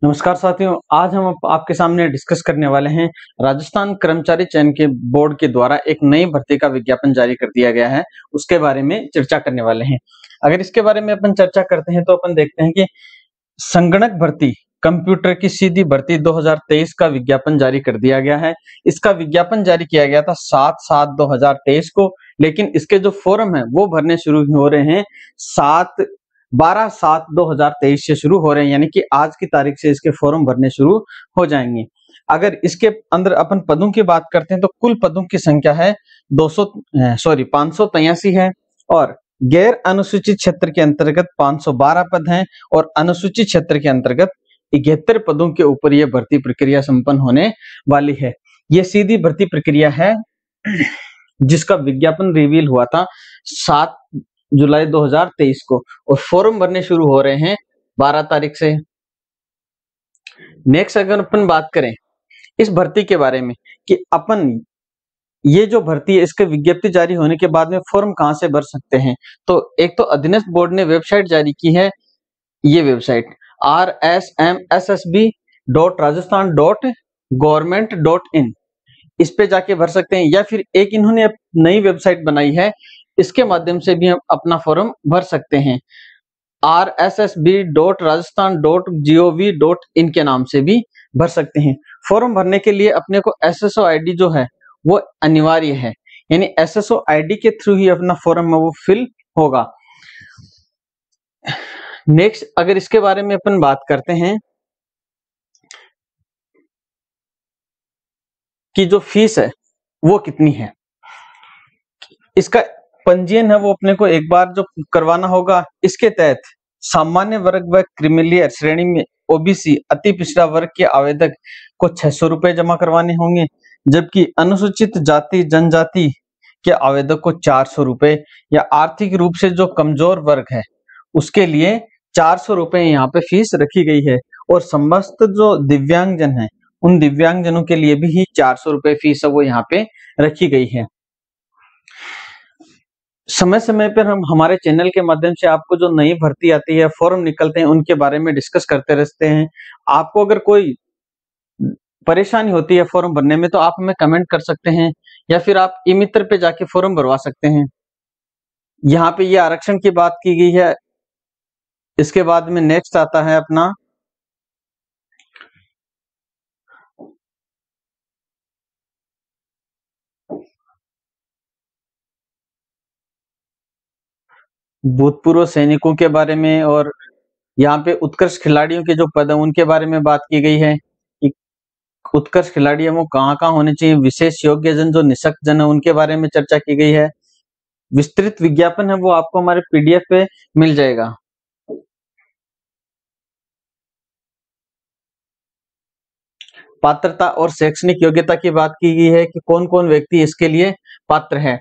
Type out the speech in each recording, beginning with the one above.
नमस्कार साथियों, आज हम आपके सामने डिस्कस करने वाले हैं। राजस्थान कर्मचारी चयन के बोर्ड के द्वारा एक नई भर्ती का विज्ञापन जारी कर दिया गया है, उसके बारे में चर्चा करने वाले हैं। अगर इसके बारे में अपन चर्चा करते हैं तो अपन देखते हैं कि संगणक भर्ती कंप्यूटर की सीधी भर्ती 2023 का विज्ञापन जारी कर दिया गया है। इसका विज्ञापन जारी किया गया था 7/7/2023 को, लेकिन इसके जो फॉर्म है वो भरने शुरू हो रहे हैं 12/7/2023 से शुरू हो रहे हैं, यानी कि आज की तारीख से इसके फॉर्म भरने शुरू हो जाएंगे। अगर इसके अंदर अपन पदों की बात करते हैं तो कुल पदों की संख्या है 583 है और गैर अनुसूचित क्षेत्र के अंतर्गत 512 पद हैं और अनुसूचित क्षेत्र के अंतर्गत 71 पदों के ऊपर यह भर्ती प्रक्रिया संपन्न होने वाली है। यह सीधी भर्ती प्रक्रिया है जिसका विज्ञापन रिवील हुआ था 7 जुलाई 2023 को और फॉर्म भरने शुरू हो रहे हैं 12 तारीख से। नेक्स्ट अगर अपन बात करें इस भर्ती के बारे में कि अपन ये जो भर्ती है इसके विज्ञप्ति जारी होने के बाद में फॉर्म कहां से भर सकते हैं, तो एक तो अधीनस्थ बोर्ड ने वेबसाइट जारी की है, ये वेबसाइट rsmssb.rajasthan.government.in, इस पे जाके भर सकते हैं, या फिर एक इन्होंने नई वेबसाइट बनाई है, इसके माध्यम से भी हम अपना फॉर्म भर सकते हैं। rssb.rajasthan.gov.in के नाम से भी भर सकते हैं। फॉर्म भरने के लिए अपने को एसएसओ आईडी जो है वो अनिवार्य है, यानी एसएसओ आईडी के थ्रू ही अपना फॉर्म में वो फिल होगा। नेक्स्ट अगर इसके बारे में अपन बात करते हैं कि जो फीस है वो कितनी है, इसका पंजीयन है वो अपने को एक बार जो करवाना होगा। इसके तहत सामान्य वर्ग व क्रीमिलियर श्रेणी में ओबीसी अति पिछड़ा वर्ग के आवेदक को 600 रुपए जमा करवाने होंगे, जबकि अनुसूचित जाति जनजाति के आवेदक को 400 रुपए, या आर्थिक रूप से जो कमजोर वर्ग है उसके लिए 400 रुपए यहाँ पे फीस रखी गई है। और समस्त जो दिव्यांगजन है उन दिव्यांगजनों के लिए भी ही 400 रुपए फीस है वो यहाँ पे रखी गई है। समय समय पर हम हमारे चैनल के माध्यम से आपको जो नई भर्ती आती है, फॉर्म निकलते हैं, उनके बारे में डिस्कस करते रहते हैं। आपको अगर कोई परेशानी होती है फॉर्म भरने में तो आप हमें कमेंट कर सकते हैं, या फिर आप ई मित्र पे जाके फॉर्म भरवा सकते हैं। यहाँ पे ये आरक्षण की बात की गई है। इसके बाद में नेक्स्ट आता है अपना भूतपूर्व सैनिकों के बारे में, और यहाँ पे उत्कृष्ट खिलाड़ियों के जो पद है उनके बारे में बात की गई है। उत्कृष्ट खिलाड़ी है वो कहाँ कहाँ होने चाहिए, विशेष योग्य जन जो निशक्त जन है उनके बारे में चर्चा की गई है। विस्तृत विज्ञापन है वो आपको हमारे पीडीएफ पे मिल जाएगा। पात्रता और शैक्षणिक योग्यता की बात की गई है कि कौन कौन व्यक्ति इसके लिए पात्र है,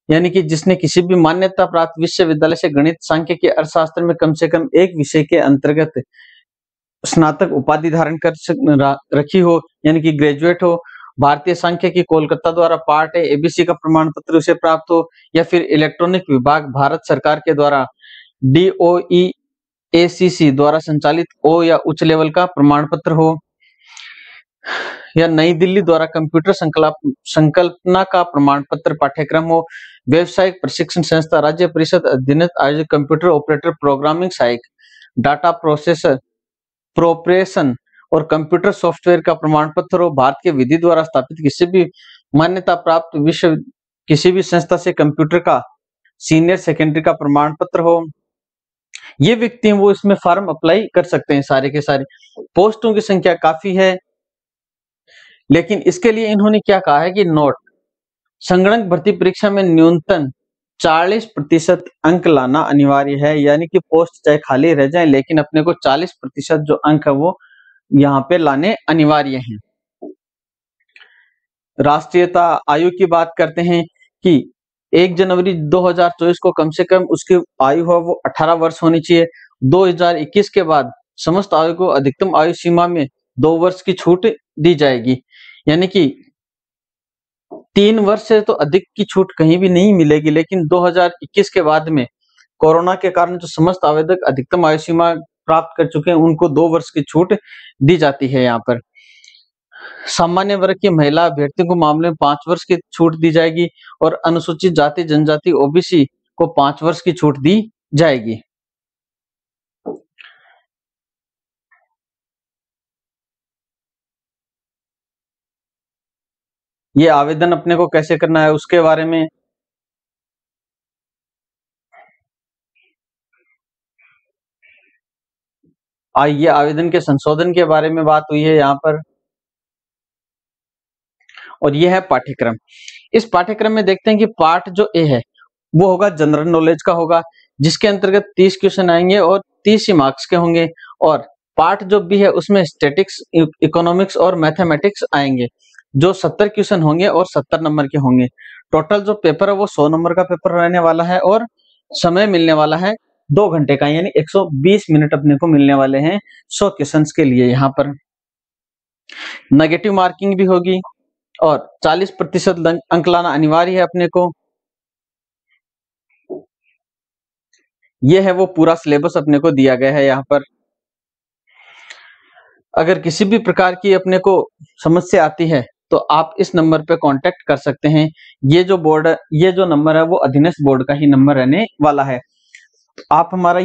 यानी कि जिसने किसी भी मान्यता प्राप्त विश्वविद्यालय से गणित सांख्यिकी अर्थशास्त्र में कम से कम एक विषय के अंतर्गत स्नातक उपाधि धारण कर रखी हो, यानी कि ग्रेजुएट हो, भारतीय सांख्यिकी कोलकाता द्वारा पार्ट है एबीसी का प्रमाण पत्र उसे प्राप्त हो, या फिर इलेक्ट्रॉनिक विभाग भारत सरकार के द्वारा DOE-ACC द्वारा संचालित ओ या उच्च लेवल का प्रमाण पत्र हो, या नई दिल्ली द्वारा कंप्यूटर संकल्पना का प्रमाण पत्र पाठ्यक्रम हो, व्यवसायिक प्रशिक्षण संस्था राज्य परिषद अधीनस्थ आयोजित कंप्यूटर ऑपरेटर प्रोग्रामिंग सहायक डाटा प्रोसेसर प्रोपरेशन और कंप्यूटर सॉफ्टवेयर का प्रमाण पत्र हो, भारत के विधि द्वारा स्थापित किसी भी मान्यता प्राप्त विश्व किसी भी संस्था से कंप्यूटर का सीनियर सेकेंडरी का प्रमाण पत्र हो। ये व्यक्ति वो इसमें फॉर्म अप्लाई कर सकते हैं। सारे के सारे पोस्टों की संख्या काफी है, लेकिन इसके लिए इन्होंने क्या कहा है कि नोट संगणक भर्ती परीक्षा में न्यूनतम 40% अंक लाना अनिवार्य है, यानी कि पोस्ट चाहे खाली रह जाए लेकिन अपने को 40% जो अंक है वो यहाँ पे लाने अनिवार्य हैं। राष्ट्रीयता आयु की बात करते हैं कि 1 जनवरी 2024 को कम से कम उसकी आयु है वो 18 वर्ष होनी चाहिए। 2021 के बाद समस्त आयु को अधिकतम आयु सीमा में 2 वर्ष की छूट दी जाएगी, यानी कि 3 वर्ष से तो अधिक की छूट कहीं भी नहीं मिलेगी। लेकिन 2021 के बाद में कोरोना के कारण जो समस्त आवेदक अधिकतम आयु सीमा प्राप्त कर चुके हैं उनको 2 वर्ष की छूट दी जाती है यहाँ पर। सामान्य वर्ग की महिला अभ्यर्थियों को मामले में 5 वर्ष की छूट दी जाएगी और अनुसूचित जाति जनजाति ओबीसी को 5 वर्ष की छूट दी जाएगी। ये आवेदन अपने को कैसे करना है उसके बारे में ये आवेदन के संशोधन के बारे में बात हुई है यहाँ पर। और ये है पाठ्यक्रम। इस पाठ्यक्रम में देखते हैं कि पार्ट जो ए है वो होगा जनरल नॉलेज का होगा, जिसके अंतर्गत 30 क्वेश्चन आएंगे और 30 ही मार्क्स के होंगे। और पार्ट जो बी है उसमें स्टैटिक्स, इकोनॉमिक्स और मैथमेटिक्स आएंगे, जो 70 क्वेश्चन होंगे और 70 नंबर के होंगे। टोटल जो पेपर है वो 100 नंबर का पेपर रहने वाला है और समय मिलने वाला है 2 घंटे का, यानी 120 मिनट अपने को मिलने वाले हैं 100 क्वेश्चन के लिए। यहाँ पर नेगेटिव मार्किंग भी होगी और 40% अंक लाना अनिवार्य है अपने को। ये है वो पूरा सिलेबस अपने को दिया गया है यहाँ पर। अगर किसी भी प्रकार की अपने को समस्या आती है तो आप इस नंबर पे कांटेक्ट कर सकते हैं। ये जो नंबर है वो अधीनस्थ बोर्ड का ही नंबर रहने वाला है। आप हमारा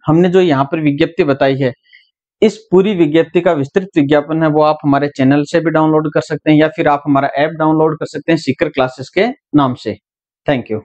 हमने जो यहाँ पर विज्ञप्ति बताई है, इस पूरी विज्ञप्ति का विस्तृत विज्ञापन है वो आप हमारे चैनल से भी डाउनलोड कर सकते हैं या फिर आप हमारा ऐप डाउनलोड कर सकते हैं सीकर क्लासेस के नाम से। Thank you.